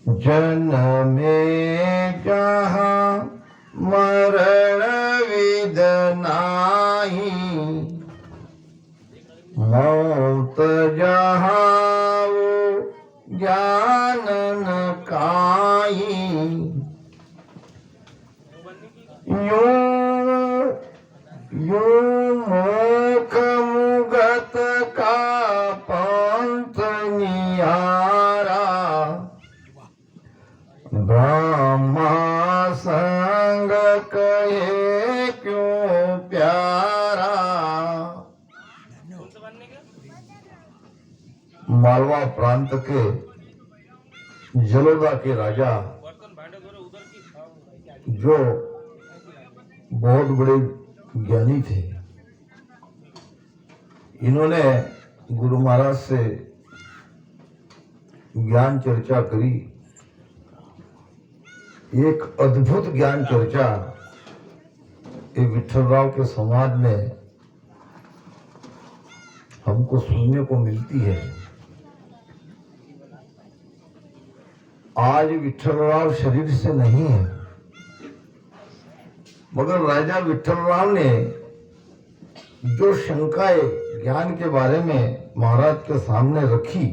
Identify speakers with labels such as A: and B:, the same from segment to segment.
A: जन्मे जहाँ मरण विद नाही, मौत जहाँ वो ज्ञान न काई। यूं मोख मुगत का पंथ नियारा, ब्रह्मा संग कहे क्यों प्यारा। मालवा प्रांत के जलोदा के राजा, जो बहुत बड़े ज्ञानी थे, इन्होंने गुरु महाराज से ज्ञान चर्चा करी। एक अद्भुत ज्ञान चर्चा ये विठलराव के समाज में हमको सुनने को मिलती है। आज विठलराव शरीर से नहीं है, मगर राजा विठलराव ने जो शंकाएं ज्ञान के बारे में महाराज के सामने रखी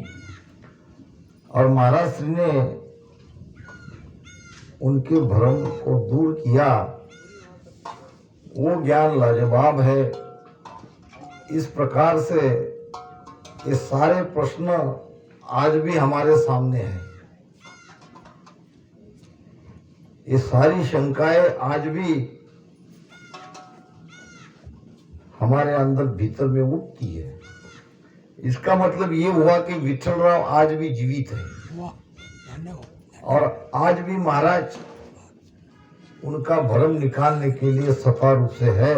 A: और महाराज श्री ने उनके भ्रम को दूर किया, वो ज्ञान लाजवाब है। इस प्रकार से ये सारे प्रश्न आज भी हमारे सामने हैं। ये सारी शंकाएं आज भी हमारे अंदर भीतर में उठती है। इसका मतलब ये हुआ कि विठलराव आज भी जीवित है और आज भी महाराज उनका भ्रम निकालने के लिए सफा रूप से है।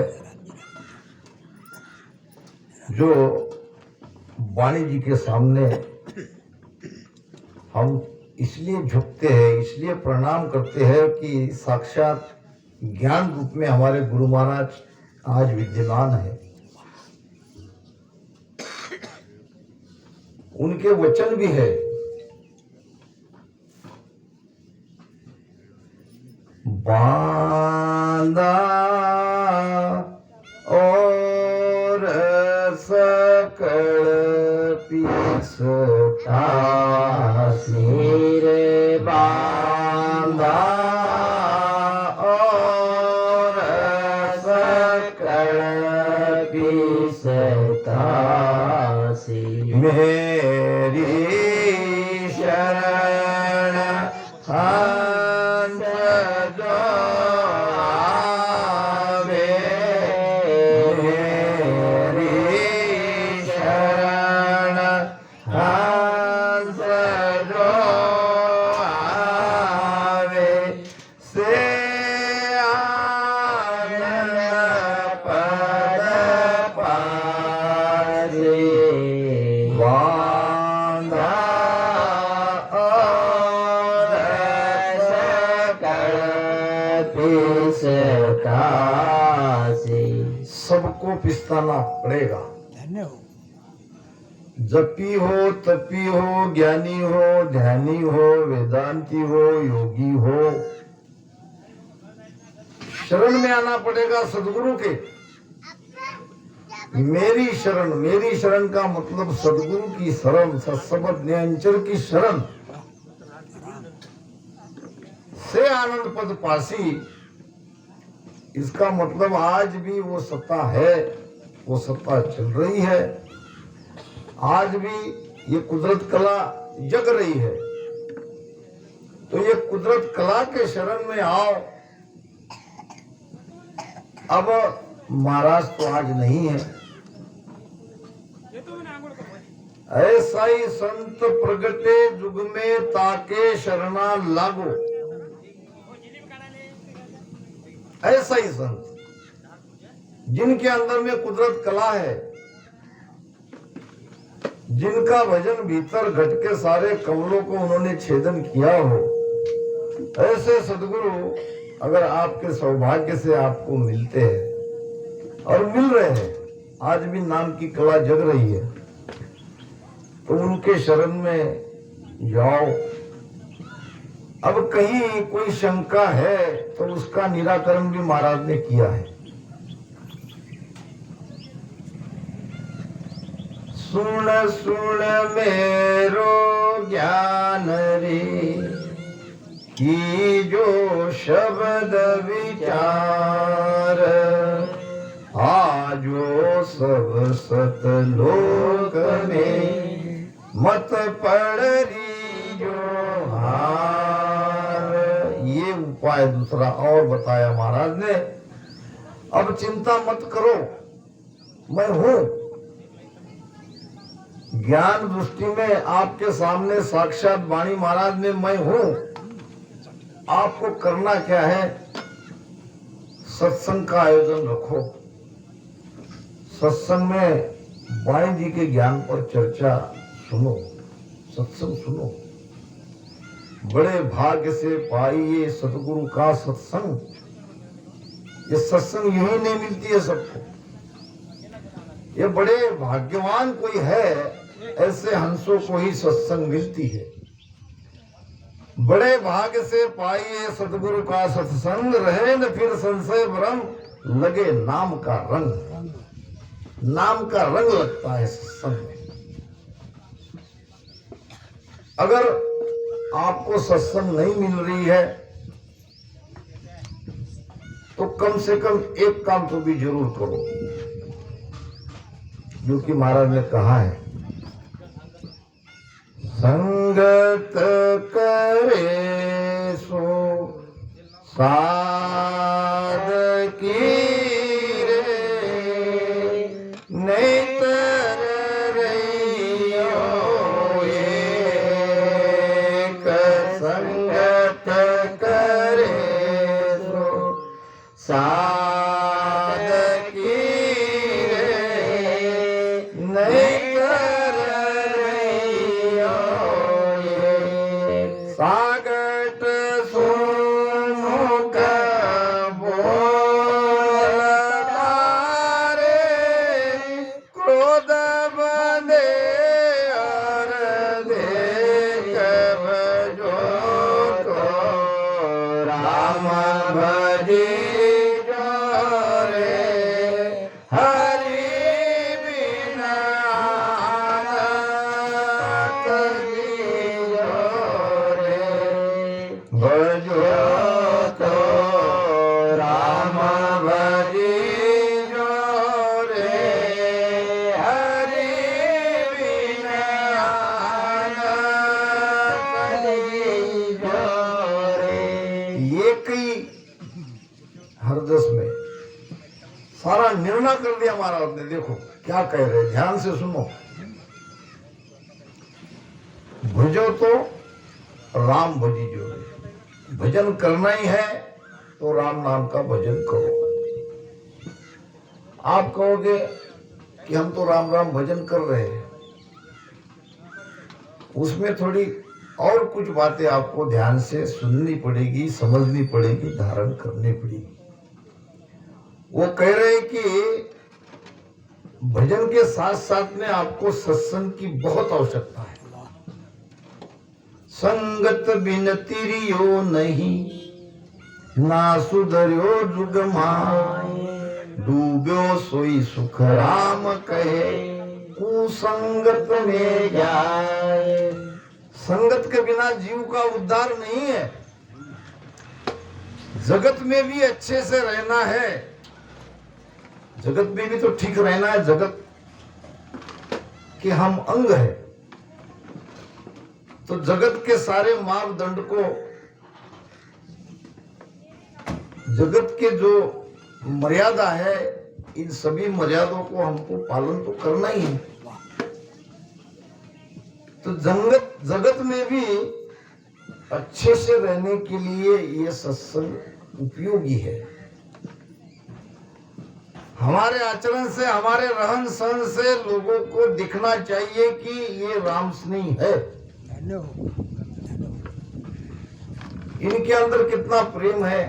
A: जो वाणी जी के सामने हम इसलिए झुकते हैं, इसलिए प्रणाम करते हैं कि साक्षात ज्ञान रूप में हमारे गुरु महाराज आज विद्यमान है। उनके वचन भी है, बांधा और सकल पीसता सिर बांधा और सकल पीसता सिर मेरी शरण हंस जो आवे, मेरी शरण हंस जो आवे, से आनंद पद पारे बांधा और सकल पिसता से। सबको पिसताना पड़ेगा। जपी हो, तपी हो, ज्ञानी हो, ध्यानी हो, वेदांती हो, योगी हो, शरण में आना पड़ेगा सदगुरु के। मेरी शरण का मतलब सदगुरु की शरण, सत्संग निरंतर की शरण से आनंद पद पासी। इसका मतलब आज भी वो सत्ता है, वो सत्ता चल रही है। आज भी ये कुदरत कला जग रही है। तो ये कुदरत कला के शरण में आओ। अब महाराज तो आज नहीं है, ऐसा ही संत प्रगटे जुग में ताके शरणा लागो। ऐसा ही संत जिनके अंदर में कुदरत कला है, जिनका भजन भीतर घट के सारे कमलों को उन्होंने छेदन किया हो, ऐसे सदगुरु अगर आपके सौभाग्य से आपको मिलते हैं और मिल रहे हैं, आज भी नाम की कला जग रही है, तो उनके शरण में जाओ। अब कहीं कोई शंका है तो उसका निराकरण भी महाराज ने किया है। सुन सुन मेरो ज्ञान रे की जो शब्द विचार, आजो सब सत लोक में मत पड़री जो हार। ये उपाय दूसरा और बताया महाराज ने। अब चिंता मत करो, मैं हूं। ज्ञान दृष्टि में आपके सामने साक्षात वाणी महाराज ने मैं हूं। आपको करना क्या है, सत्संग का आयोजन रखो। सत्संग में वाणी जी के ज्ञान पर चर्चा सुनो, सत्संग सुनो। बड़े भाग्य से पाइए सतगुरु का सत्संग। ये सत्संग यही नहीं मिलती है सबको। ये बड़े भाग्यवान कोई है, ऐसे हंसों को ही सत्संग मिलती है। बड़े भाग्य से पाइए सतगुरु का सत्संग, रहे न फिर संशय भ्रम, लगे नाम का रंग। नाम का रंग लगता है सत्संग में। अगर आपको सत्संग नहीं मिल रही है तो कम से कम एक काम तो भी जरूर करो, जो कि महाराज ने कहा है, संगत करे सो साधकी रे, नहीं तर रहियो एक। संगत करे सो साधकी रे, नहीं तर रहियो एक। सागट सुमुख बोल मारे, क्रोध बंधे और देख भजो तो राम भजी जो रे, हरि बिना आनत जीरो रे, भजो तो राम भजी जो रे, हरि बिना आनत जीरो रे। एक ही हरदस में सारा निर्णय कर दिया महाराज ने। देखो क्या कह रहे, ध्यान से सुनो। भजो तो राम भजी जो है, भजन करना ही है तो राम नाम का भजन करो। आप कहोगे कि हम तो राम राम भजन कर रहे हैं, उसमें थोड़ी और कुछ बातें आपको ध्यान से सुननी पड़ेगी, समझनी पड़ेगी, धारण करनी पड़ेगी। वो कह रहे कि भजन के साथ साथ में आपको सत्संग की बहुत आवश्यकता है। संगत बिन तिरियो नहीं, ना सुधर्यो जुग माय, डूब्यो सोई सुख राम कहे, कुसंगत में जाए। संगत के बिना जीव का उद्धार नहीं है। जगत में भी अच्छे से रहना है, जगत में भी तो ठीक रहना है। जगत के हम अंग है, तो जगत के सारे मापदंड को, जगत के जो मर्यादा है, इन सभी मर्यादों को हमको पालन तो करना ही है। तो जगत में भी अच्छे से रहने के लिए ये सत्संग उपयोगी है। हमारे आचरण से, हमारे रहन सहन से लोगों को दिखना चाहिए कि ये राम स्नेही है। इनके अंदर कितना प्रेम है,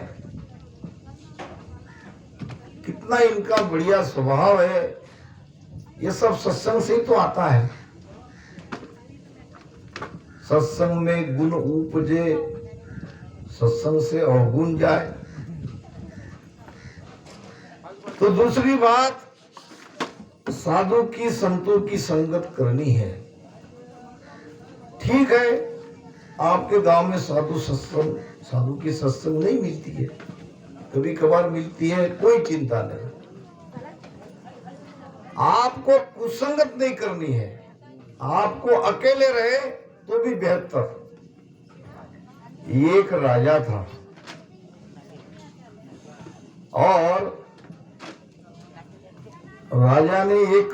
A: कितना इनका बढ़िया स्वभाव है। ये सब सत्संग से ही तो आता है। सत्संग में गुण उपजे सत्संग से अवगुण जाए। तो दूसरी बात, साधु की संतों की संगत करनी है। ठीक है, आपके गांव में साधु की सत्संग नहीं मिलती है, कभी कभार मिलती है, कोई चिंता नहीं। आपको कुसंगत नहीं करनी है, आपको अकेले रहे तो भी बेहतर। एक राजा था और राजा ने एक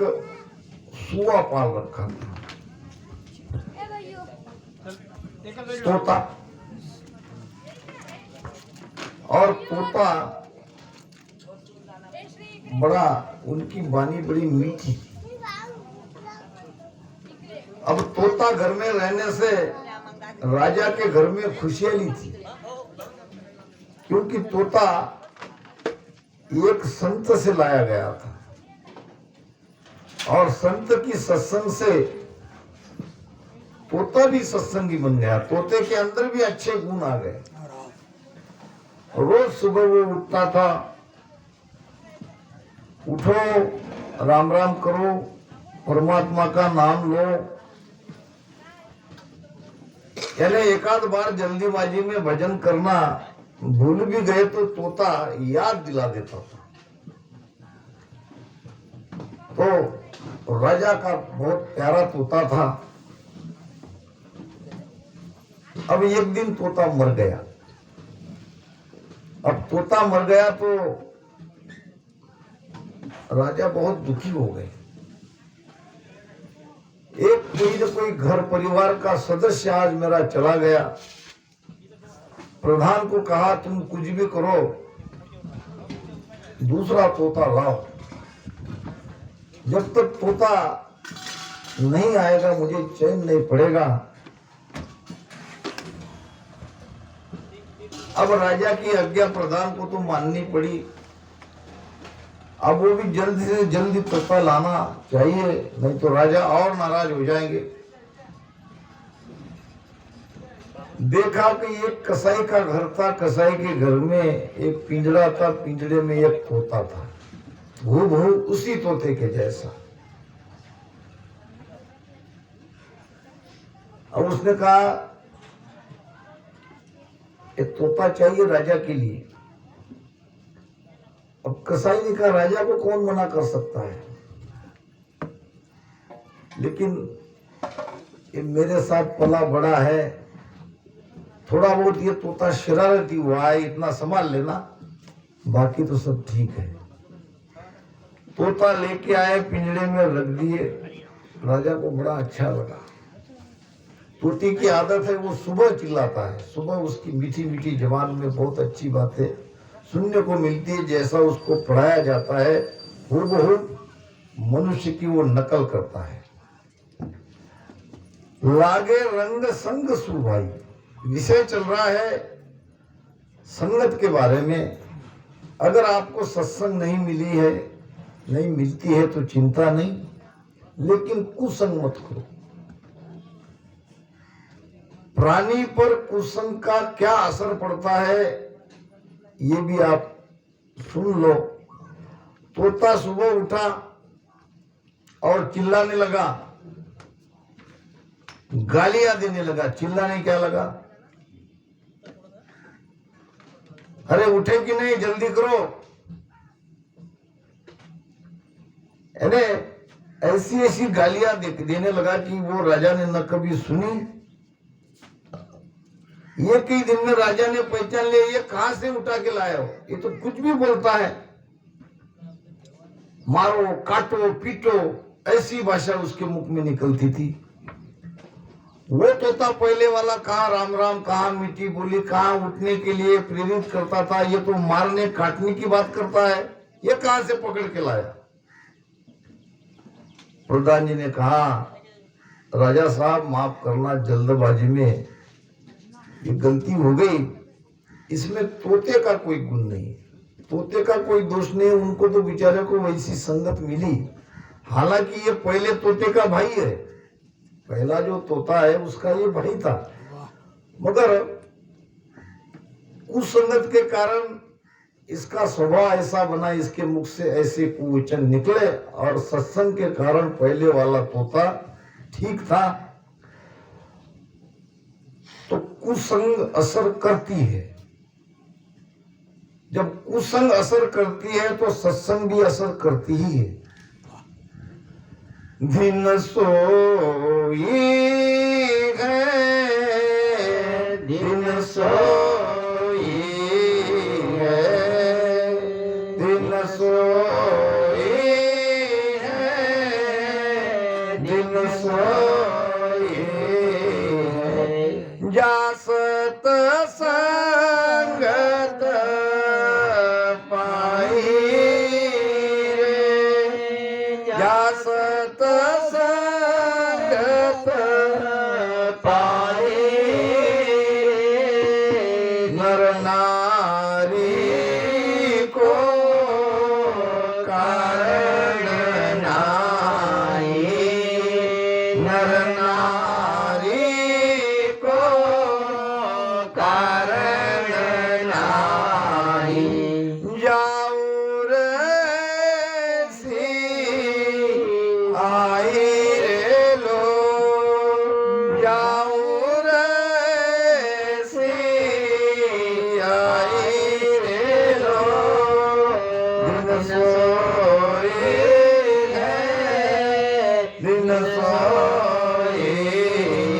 A: सुआ पाल रखा था, तोता। और तोता बड़ा, उनकी वाणी बड़ी मीठी थी। अब तोता घर में रहने से राजा के घर में खुशहाली थी, क्योंकि तोता एक संत से लाया गया था और संत की सत्संग से तोता भी सत्संगी बन गया। तोते के अंदर भी अच्छे गुण आ गए। रोज सुबह वो उठता था, उठो, राम राम करो, परमात्मा का नाम लो। यानी एकाध बार जल्दीबाजी में भजन करना भूल भी गए तो तोता याद दिला देता था। तो राजा का बहुत प्यारा तोता था। अब एक दिन तोता मर गया। अब तोता मर गया तो राजा बहुत दुखी हो गए। एक कोई न कोई घर परिवार का सदस्य आज मेरा चला गया। प्रधान को कहा, तुम कुछ भी करो, दूसरा तोता लाओ। जब तक तोता नहीं आएगा मुझे चैन नहीं पड़ेगा। अब राजा की आज्ञा प्रधान को तो माननी पड़ी। अब वो भी जल्दी से जल्दी तोता लाना चाहिए, नहीं तो राजा और नाराज हो जाएंगे। देखा कि एक कसाई का घर था, कसाई के घर में एक पिंजरा था, पिंजरे में एक तोता था, हूबहू उसी तोते के जैसा। अब उसने कहा, एक तोता चाहिए राजा के लिए। अब कसाई ने कहा, राजा को कौन मना कर सकता है, लेकिन ये मेरे साथ पला बड़ा है, थोड़ा बहुत ये तोता शरारती हुआ है, इतना संभाल लेना, बाकी तो सब ठीक है। तोता लेके आए, पिंजरे में रख दिए। राजा को बड़ा अच्छा लगा। तोते की आदत है, वो सुबह चिल्लाता है। सुबह उसकी मीठी मीठी जबान में बहुत अच्छी बातें सुनने को मिलती है। जैसा उसको पढ़ाया जाता है हूबहू मनुष्य की वो नकल करता है। लागे रंग संग सुभाई, विषय चल रहा है संगत के बारे में। अगर आपको सत्संग नहीं मिली है, नहीं मिलती है तो चिंता नहीं, लेकिन कुसंग मत करो। प्राणी पर कुसंग का क्या असर पड़ता है ये भी आप सुन लो। तोता सुबह उठा और चिल्लाने लगा, गालियां देने लगा। चिल्लाने क्या लगा, अरे उठे कि नहीं, जल्दी करो। अरे ऐसी ऐसी गालियां देने लगा कि वो राजा ने न कभी सुनी। ये कई दिन में राजा ने पहचान लिया, ये कहां से उठा के लाया हो, ये तो कुछ भी बोलता है, मारो काटो पीटो, ऐसी भाषा उसके मुख में निकलती थी। वो तोता पहले वाला कहाँ राम राम, कहाँ मीठी बोली, कहाँ उठने के लिए प्रेरित करता था, ये तो मारने काटने की बात करता है, ये कहां से पकड़ के लाया। प्रधान जी ने कहा, राजा साहब माफ करना, जल्दबाजी में ये गलती हो गई। इसमें तोते का कोई गुण नहीं, तोते का कोई दोष नहीं। उनको तो बेचारे को वैसी संगत मिली। हालांकि ये पहले तोते का भाई है, पहला जो तोता है उसका ये भाई था, मगर कुसंगत के कारण इसका स्वभाव ऐसा बना, इसके मुख से ऐसे कुवचन निकले, और सत्संग के कारण पहले वाला तोता ठीक था। तो कुसंग असर करती है। जब कुसंग असर करती है तो सत्संग भी असर करती ही है। दिन सोई है, दिन सोई है, दिन सोई है, दिन सोई है। जासत संगत पाई रे, जासत संगत पाई, नर नारी को कारण नाई, नर नारी को कारण नाई। जाऊर सी आई रे लो, जाऊर सी आई रे लो, दिन सोई है, दिन सोई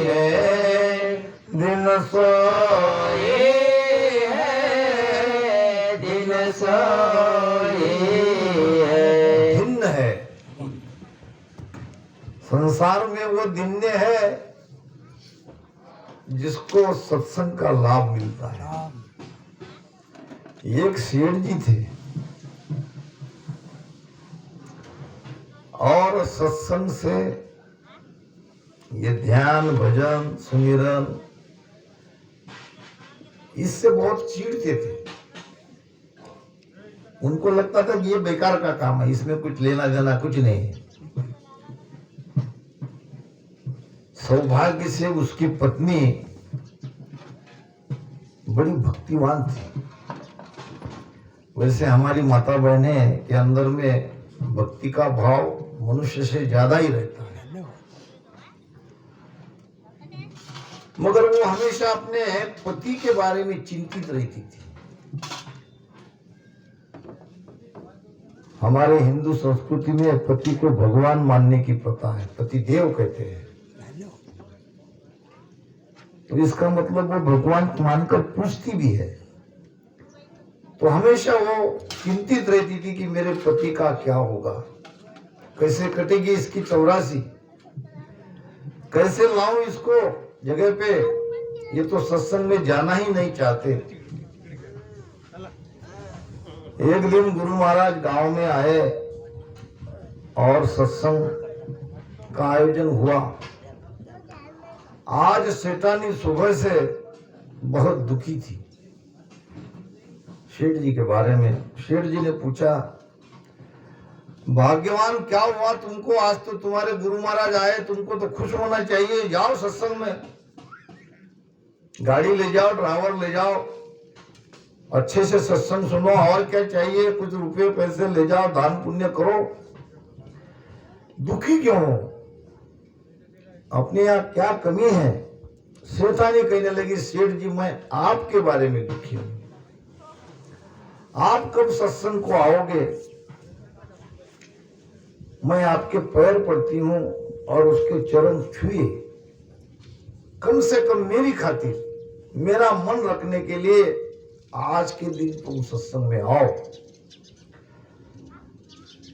A: है, दिन सोई है, दिन सोई है। भिन्न है। संसार में वो दिन्य है जिसको सत्संग का लाभ मिलता है। एक सेठ जी थे और सत्संग से ये ध्यान, भजन, सुमिरन, इससे बहुत चीड़ते थे। उनको लगता था कि ये बेकार का काम है, इसमें कुछ लेना देना कुछ नहीं है। सौभाग्य से उसकी पत्नी बड़ी भक्तिवान थी। वैसे हमारी माता बहनें के अंदर में भक्ति का भाव मनुष्य से ज्यादा ही रहता है, मगर वो हमेशा अपने पति के बारे में चिंतित रहती थी। हमारे हिंदू संस्कृति में पति को भगवान मानने की प्रथा है, पति देव कहते हैं। तो इसका मतलब वो भगवान मानकर पूछती भी है। तो हमेशा वो चिंतित रहती थी कि मेरे पति का क्या होगा, कैसे कटेगी इसकी 84, कैसे लाऊं इसको जगह पे। ये तो सत्संग में जाना ही नहीं चाहते। एक दिन गुरु महाराज गांव में आए और सत्संग का आयोजन हुआ। आज सेठानी सुबह से बहुत दुखी थी सेठ जी के बारे में। सेठ जी ने पूछा, भाग्यवान क्या हुआ तुमको, आज तो तुम्हारे गुरु महाराज आए, तुमको तो खुश होना चाहिए, जाओ सत्संग में, गाड़ी ले जाओ, ड्राइवर ले जाओ, अच्छे से सत्संग सुनो, और क्या चाहिए, कुछ रुपए पैसे ले जाओ, दान पुण्य करो। दुखी क्यों हो, अपने यहाँ क्या कमी है? सेठानी कहने लगी, सेठ जी मैं आपके बारे में दुखी हूं। आप कब सत्संग को आओगे? मैं आपके पैर पड़ती हूं और उसके चरण छुए, कम से कम मेरी खातिर, मेरा मन रखने के लिए आज के दिन तुम सत्संग में आओ।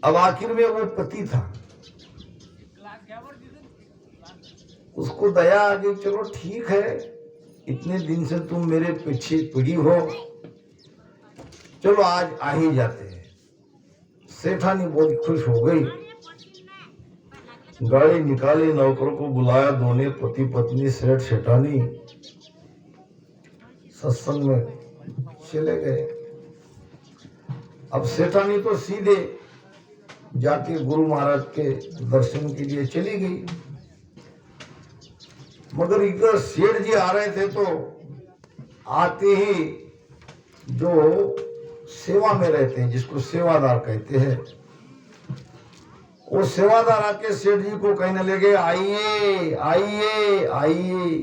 A: अब आखिर में वो पति था, उसको दया आ गई, चलो ठीक है, इतने दिन से तुम मेरे पीछे पड़ी हो, चलो आज आ ही जाते हैं। सेठानी बहुत खुश हो गई, गाड़ी निकाली, नौकरों को बुलाया, दोनों पति पत्नी सेठ सेठानी सत्संग में चले गए। अब सेठानी तो सीधे जाके गुरु महाराज के दर्शन के लिए चली गई, मगर इधर सेठ जी आ रहे थे तो आते ही जो सेवा में रहते हैं, जिसको सेवादार कहते हैं, वो सेवादार आके सेठ जी को कहने लगे आइए आइए आइए।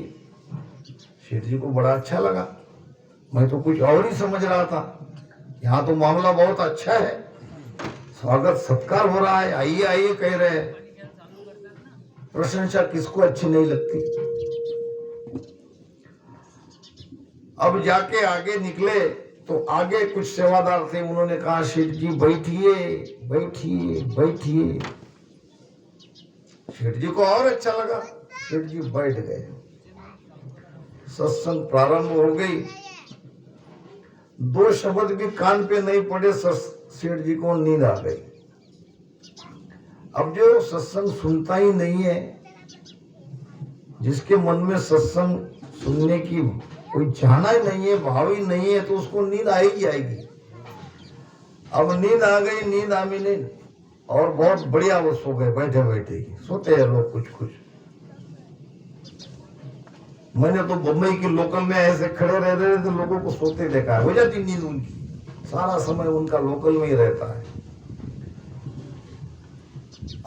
A: सेठ जी को बड़ा अच्छा लगा, मैं तो कुछ और ही समझ रहा था, यहाँ तो मामला बहुत अच्छा है, स्वागत सत्कार हो रहा है, आइए आइए कह रहे हैं। प्रशंसा किसको अच्छी नहीं लगती। अब जाके आगे निकले तो आगे कुछ सेवादार थे, उन्होंने कहा सेठ जी बैठिए बैठिए बैठिए। सेठ जी को और अच्छा लगा, सेठ जी बैठ गए। सत्संग प्रारंभ हो गई, 2 शब्द भी कान पे नहीं पड़े, सेठ जी को नींद आ गई। अब जो सत्संग सुनता ही नहीं है, जिसके मन में सत्संग सुनने की कोई चाहना ही नहीं है, भाव ही नहीं है, तो उसको नींद आएगी आएगी। अब नींद आ गई, नींद आमी नहीं, और बहुत बढ़िया वो सो गए, बैठे बैठे ही सोते हैं लोग कुछ कुछ। मैंने तो बम्बई की लोकल में ऐसे खड़े रह रहे थे, लोगों को सोते देखा है, हो जाती नींद उनकी, सारा समय उनका लोकल में ही रहता है।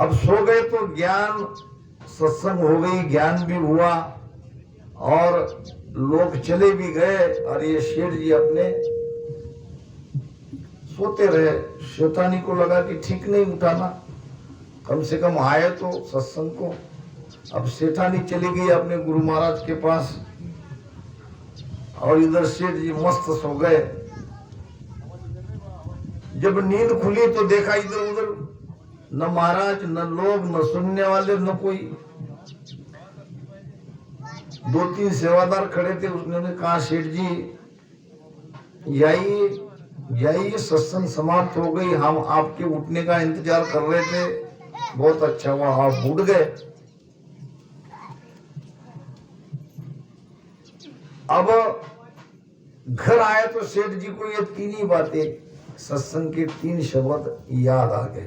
A: अब सो गए तो ज्ञान सत्संग हो गई, ज्ञान भी हुआ और लोग चले भी गए, और ये शेठ जी अपने सोते रहे। शैतानी को लगा कि ठीक नहीं उठाना, कम से कम आए तो सत्संग को। अब सेठानी चली गई अपने गुरु महाराज के पास, और इधर सेठ जी मस्त सो गए। जब नींद खुली तो देखा इधर उधर न महाराज, न लोग, न सुनने वाले, न कोई। 2-3 सेवादार खड़े थे, उसने कहा सेठ जी जाइए जाइए, सत्संग समाप्त हो गई, हम आपके उठने का इंतजार कर रहे थे। बहुत अच्छा हुआ आप उठ गए। अब घर आए तो सेठ जी को ये 3 ही बातें, सत्संग के 3 शब्द याद आ गए,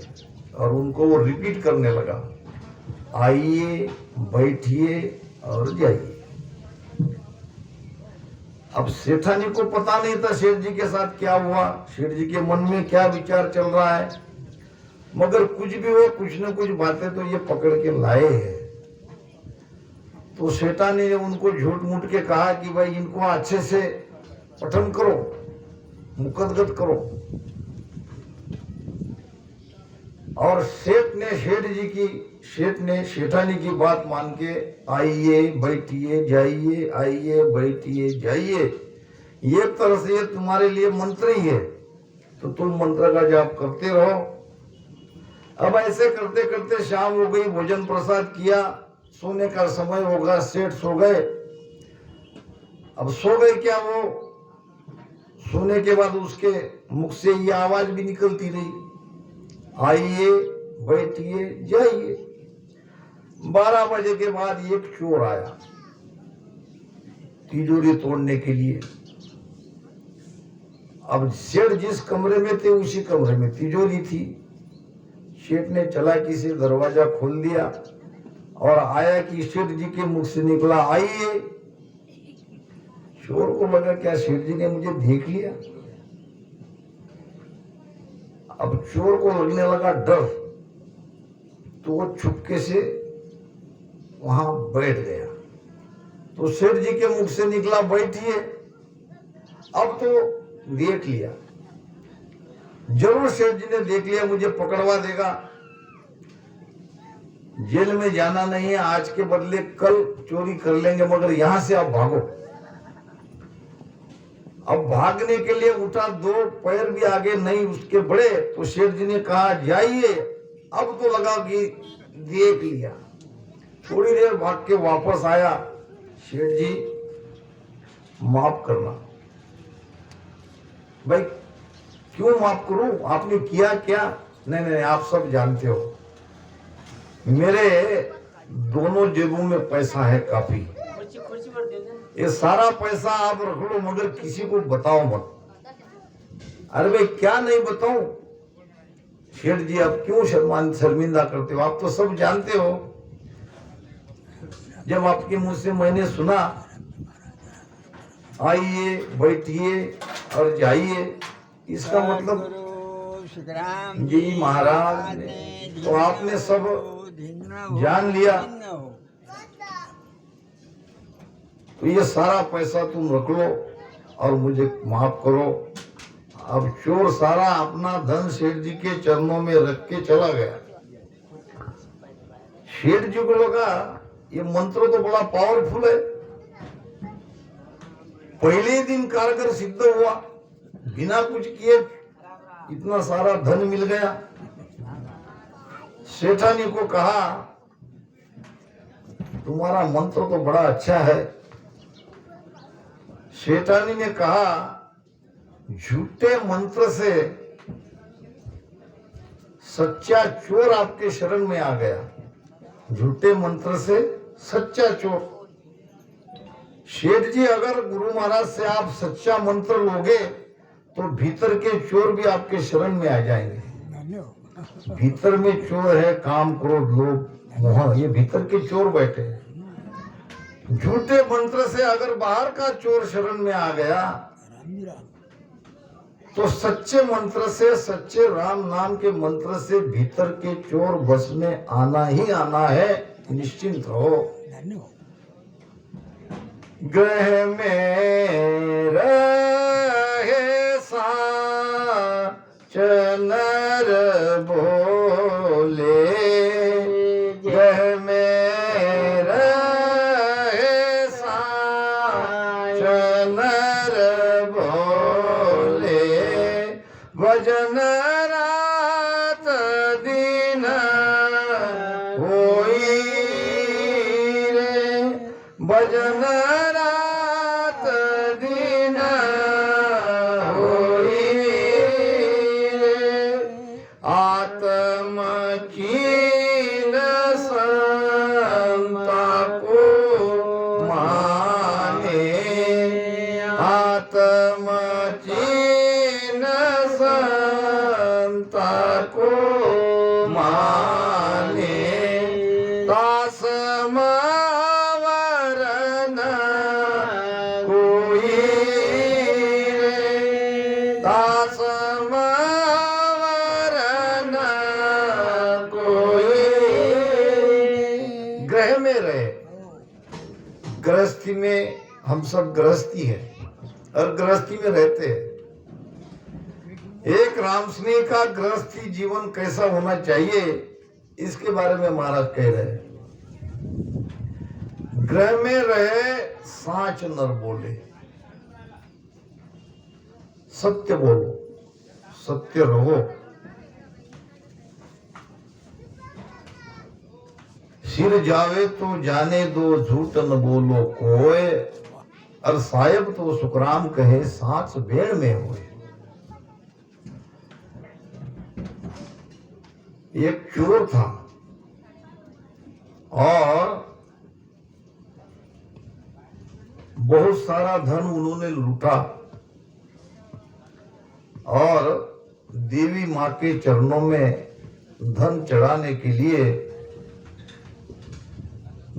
A: और उनको वो रिपीट करने लगा, आइए बैठिए और जाइए। अब सेठानी को पता नहीं था सेठ जी के साथ क्या हुआ, सेठ जी के मन में क्या विचार चल रहा है, मगर कुछ भी हो, कुछ न कुछ बातें तो ये पकड़ के लाए हैं। तो सेठानी ने उनको झूठ मूठ के कहा कि भाई इनको अच्छे से पठन करो, मुकदगत करो। और सेठ ने सेठानी की बात मान के आइए बैठिए जाइए, आइए बैठिए जाइए, ये तरह से ये तुम्हारे लिए मंत्र ही है, तो तुम मंत्र का जाप करते रहो। अब ऐसे करते करते शाम हो गई, भोजन प्रसाद किया, सोने का समय होगा, सेठ सो गए। अब सो गए क्या, वो सोने के बाद उसके मुख से ये आवाज भी निकलती रही, आइए बैठिए जाइए। 12 बजे के बाद एक चोर आया तिजोरी तोड़ने के लिए। अब सेठ जिस कमरे में थे उसी कमरे में तिजोरी थी। सेठ ने चालाकी से दरवाजा खोल दिया और आया कि सेठ जी के मुख से निकला आइए। चोर को लगा क्या सेठ जी ने मुझे देख लिया। अब चोर को लगने लगा डर, तो वो चुपके से वहां बैठ गया। तो सेठ जी के मुख से निकला बैठिए। अब तो देख लिया, जरूर सेठ जी ने देख लिया, मुझे पकड़वा देगा, जेल में जाना नहीं है, आज के बदले कल चोरी कर लेंगे, मगर यहां से आप भागो। अब भागने के लिए उठा, 2 पैर भी आगे नहीं उसके बढ़े, तो सेठ जी ने कहा जाइए। अब तो लगा कि देख लिया। थोड़ी देर भाग के वापस आया, सेठ जी माफ करना। भाई क्यों माफ करूं, आपने किया क्या? नहीं नहीं, आप सब जानते हो, मेरे दोनों जेबों में पैसा है काफी, ये सारा पैसा आप रख लो, मगर किसी को बताओ मत। अरे भाई क्या नहीं बताऊं? सेठ जी आप क्यों शर्मिंदा करते हो, आप तो सब जानते हो। जब आपके मुंह से मैंने सुना आइए बैठिए और जाइए। इसका मतलब जी महाराज ने तो आपने सब जान लिया, तो ये सारा पैसा तुम रख लो और मुझे माफ करो। अब चोर सारा अपना धन सेठ जी के चरणों में रख के चला गया। सेठ जी को लगा ये मंत्र तो बड़ा पावरफुल है, पहले ही दिन कारगर सिद्ध हुआ, बिना कुछ किए इतना सारा धन मिल गया। सेठानी को कहा तुम्हारा मंत्र तो बड़ा अच्छा है। सेठानी ने कहा झूठे मंत्र से सच्चा चोर आपके शरण में आ गया, झूठे मंत्र से सच्चा चोर। शेठ जी अगर गुरु महाराज से आप सच्चा मंत्र लोगे तो भीतर के चोर भी आपके शरण में आ जाएंगे। भीतर में चोर है काम क्रोध लोभ मोह, ये भीतर के चोर बैठे हैं। झूठे मंत्र से अगर बाहर का चोर शरण में आ गया तो सच्चे मंत्र से, सच्चे राम नाम के मंत्र से भीतर के चोर बस में आना ही आना है, निश्चिंत रहो। ग्रह में रहे साच नर बोले, ग्रह में रहे साच नर बोले, भजन रात दिन होई रे, भजन रात दिन होई रे, आत्म कीन संता को माने, आत्म कीन संता को माने, दास वरन कोई रे, दास वरन कोई। ग्रह में रहे, गृहस्थी में हम सब गृहस्थी है और गृहस्थी में रहते हैं। एक राम स्नेह का गृहस्थी जीवन कैसा होना चाहिए इसके बारे में महाराज कह रहे हैं। ग्रह में रहे साच नर बोले, सत्य बोलो, सत्य रहो। सिर जावे तो जाने दो, झूठ न बोलो कोय, और साहेब तो सुखराम कहे साच भेड़ में होए। एक चोर था और बहुत सारा धन उन्होंने लूटा और देवी माँ के चरणों में धन चढ़ाने के लिए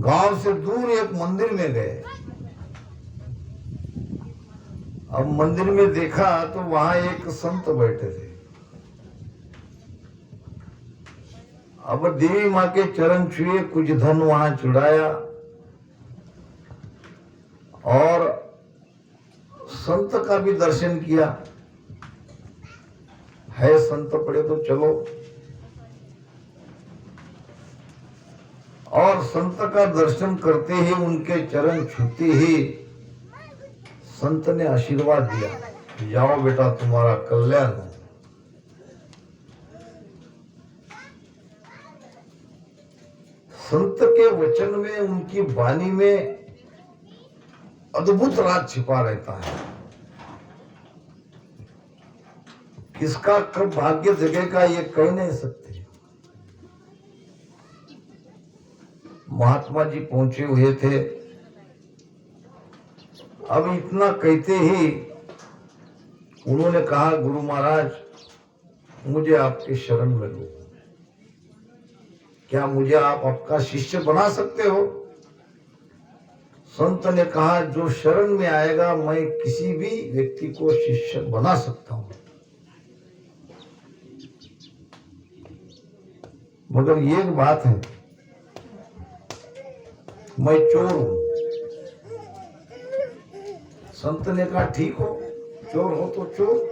A: गांव से दूर एक मंदिर में गए। अब मंदिर में देखा तो वहां एक संत बैठे थे। अब देवी माँ के चरण छुए, कुछ धन वहां चढ़ाया और संत का भी दर्शन किया। है संत पड़े तो चलो, और संत का दर्शन करते ही, उनके चरण छूते ही संत ने आशीर्वाद दिया, जाओ बेटा तुम्हारा कल्याण हो। संत के वचन में, उनकी वाणी में अद्भुत राज छिपा रहता है। किसका कब भाग्य जगेगा ये कह नहीं सकते। महात्मा जी पहुंचे हुए थे। अब इतना कहते ही उन्होंने कहा, गुरु महाराज मुझे आपके शरण में लो, क्या मुझे आप आपका शिष्य बना सकते हो? संत ने कहा जो शरण में आएगा मैं किसी भी व्यक्ति को शिष्य बना सकता हूं, मगर ये एक बात है, मैं चोर हूं। संत ने कहा ठीक हो, चोर हो तो चोर,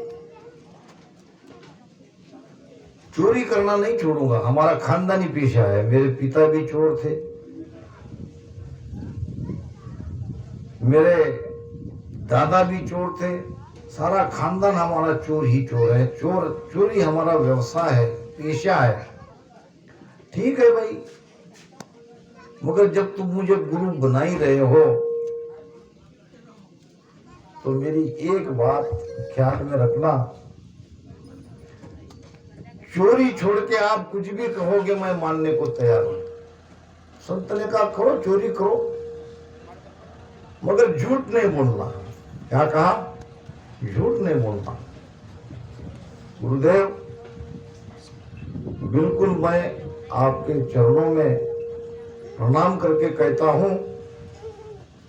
A: चोरी करना नहीं छोड़ूंगा, हमारा खानदानी पेशा है, मेरे पिता भी चोर थे, मेरे दादा भी चोर थे, सारा खानदान हमारा चोर ही चोर है, चोरी हमारा व्यवसाय है, पेशा है। ठीक है भाई, मगर जब तुम मुझे गुरु बना ही रहे हो तो मेरी एक बात ख्याल में रखना, चोरी छोड़ के आप कुछ भी कहोगे मैं मानने को तैयार हूं। संत ने कहा करो, चोरी करो, मगर झूठ नहीं बोलना। क्या कहा? झूठ नहीं बोलना। गुरुदेव, बिल्कुल मैं आपके चरणों में प्रणाम करके कहता हूं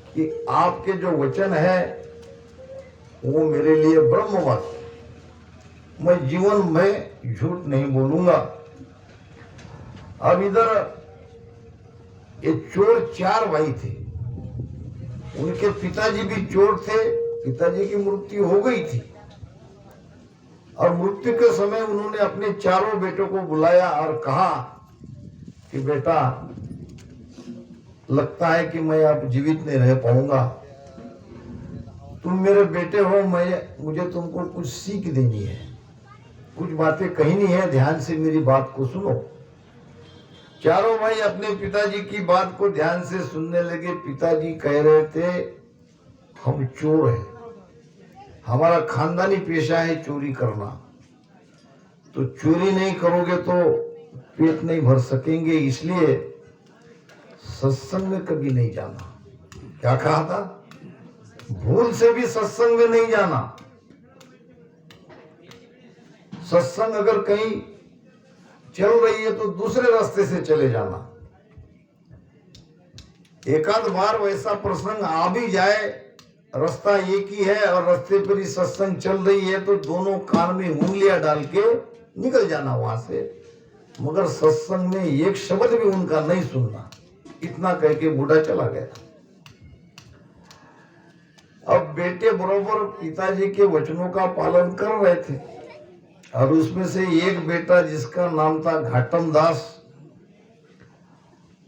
A: कि आपके जो वचन है वो मेरे लिए ब्रह्मवाक्य, मैं जीवन में झूठ नहीं बोलूंगा। अब इधर ये चोर 4 भाई थे, उनके पिताजी भी चोर थे, पिताजी की मृत्यु हो गई थी और मृत्यु के समय उन्होंने अपने चारों बेटों को बुलाया और कहा कि बेटा, लगता है कि मैं अब जीवित नहीं रह पाऊंगा, तुम मेरे बेटे हो, मुझे तुमको कुछ सीख देनी है, कुछ बातें कहनी है, ध्यान से मेरी बात को सुनो। चारों भाई अपने पिताजी की बात को ध्यान से सुनने लगे। पिताजी कह रहे थे हम चोर हैं, हमारा खानदानी पेशा है चोरी करना, तो चोरी नहीं करोगे तो पेट नहीं भर सकेंगे, इसलिए सत्संग में कभी नहीं जाना। क्या कहा था? भूल से भी सत्संग में नहीं जाना। सत्संग अगर कहीं चल रही है तो दूसरे रास्ते से चले जाना। एकाध बार वैसा प्रसंग आ भी जाए, रास्ता एक ही है और रास्ते पर ही सत्संग चल रही है, तो दोनों कान में उंगलियां डाल के निकल जाना वहां से, मगर सत्संग में एक शब्द भी उनका नहीं सुनना। इतना कह के बूढ़ा चला गया। अब बेटे बरोबर पिताजी के वचनों का पालन कर रहे थे और उसमें से एक बेटा जिसका नाम था घाटम दास,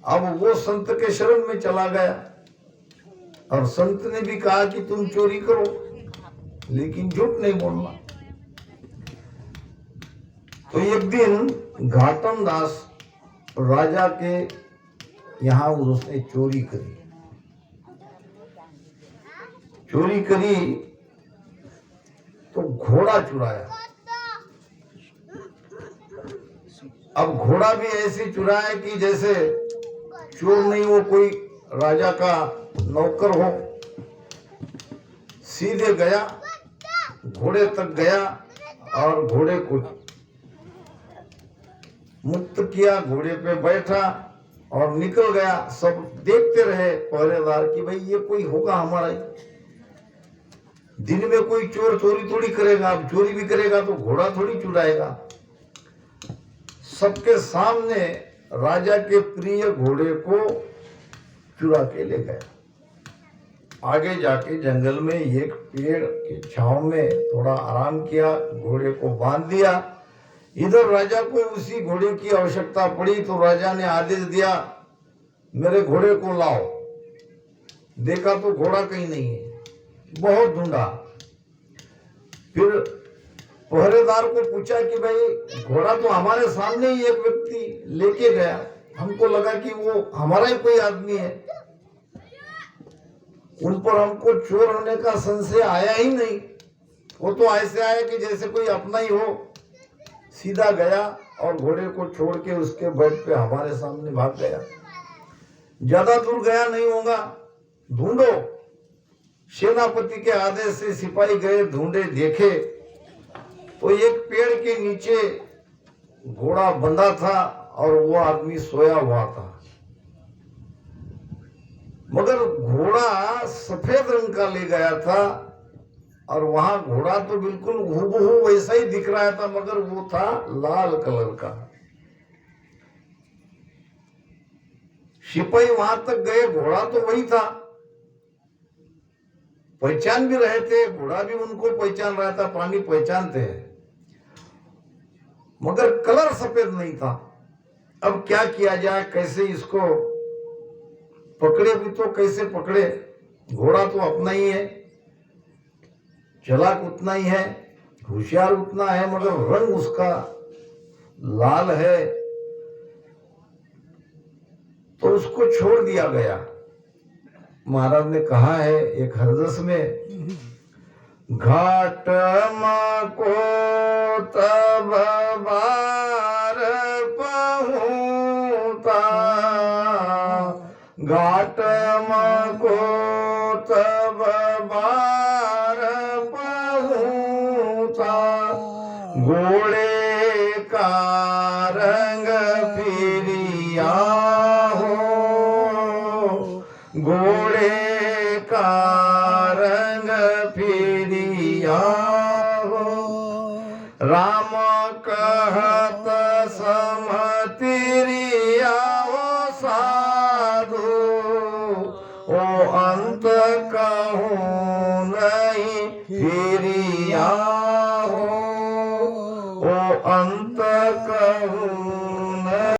A: अब वो संत के शरण में चला गया और संत ने भी कहा कि तुम चोरी करो, लेकिन झूठ नहीं बोलना। तो एक दिन घाटम दास राजा के यहाँ उसने चोरी करी। चोरी करी तो घोड़ा चुराया। अब घोड़ा भी ऐसे चुराया कि जैसे चोर नहीं हो, कोई राजा का नौकर हो। सीधे गया, घोड़े तक गया और घोड़े को मुक्त किया, घोड़े पे बैठा और निकल गया। सब देखते रहे पहरेदार कि भाई ये कोई होगा हमारा ही। दिन में कोई चोर चोरी थोड़ी करेगा, अब चोरी भी करेगा तो घोड़ा थोड़ी चुराएगा। सबके सामने राजा के प्रिय घोड़े को चुरा के ले गया। आगे जाके जंगल में एक पेड़ के छांव में थोड़ा आराम किया, घोड़े को बांध दिया। इधर राजा को उसी घोड़े की आवश्यकता पड़ी तो राजा ने आदेश दिया मेरे घोड़े को लाओ। देखा तो घोड़ा कहीं नहीं है, बहुत ढूंढा। फिर पहरेदार को पूछा कि भाई घोड़ा तो हमारे सामने ही एक व्यक्ति लेके गया, हमको लगा कि वो हमारा ही कोई आदमी है, उन पर हमको चोर होने का संशय आया ही नहीं। वो तो ऐसे आया कि जैसे कोई अपना ही हो। सीधा गया और घोड़े को छोड़ के उसके बेड पे हमारे सामने भाग गया। ज्यादा दूर गया नहीं होगा, ढूंढो। सेनापति के आदेश से सिपाही गए, ढूंढे, देखे तो एक पेड़ के नीचे घोड़ा बंधा था और वो आदमी सोया हुआ था। मगर घोड़ा सफेद रंग का ले गया था और वहां घोड़ा तो बिल्कुल हूबहू वैसा ही दिख रहा था, मगर वो था लाल कलर का। सिपाही वहां तक गए, घोड़ा तो वही था, पहचान भी रहे थे, घोड़ा भी उनको पहचान रहा था, प्राणी पहचानते हैं, मगर कलर सफेद नहीं था। अब क्या किया जाए, कैसे इसको पकड़े भी तो कैसे पकड़े? घोड़ा तो अपना ही है, चालाक उतना ही है, होशियार उतना है, मगर रंग उसका लाल है, तो उसको छोड़ दिया गया। महाराज ने कहा है एक हरदस में, घाट को तब बार पहुँचा, घाट को तब बार पहुँचा, घोड़े का रंग फिरिया हो, घोड़े का रंग फिरिया हो, राम कहत समतिरिया हो साधु, ओ अंत कहूँ नहीं फिरिया हो, ओ अंत कहूँ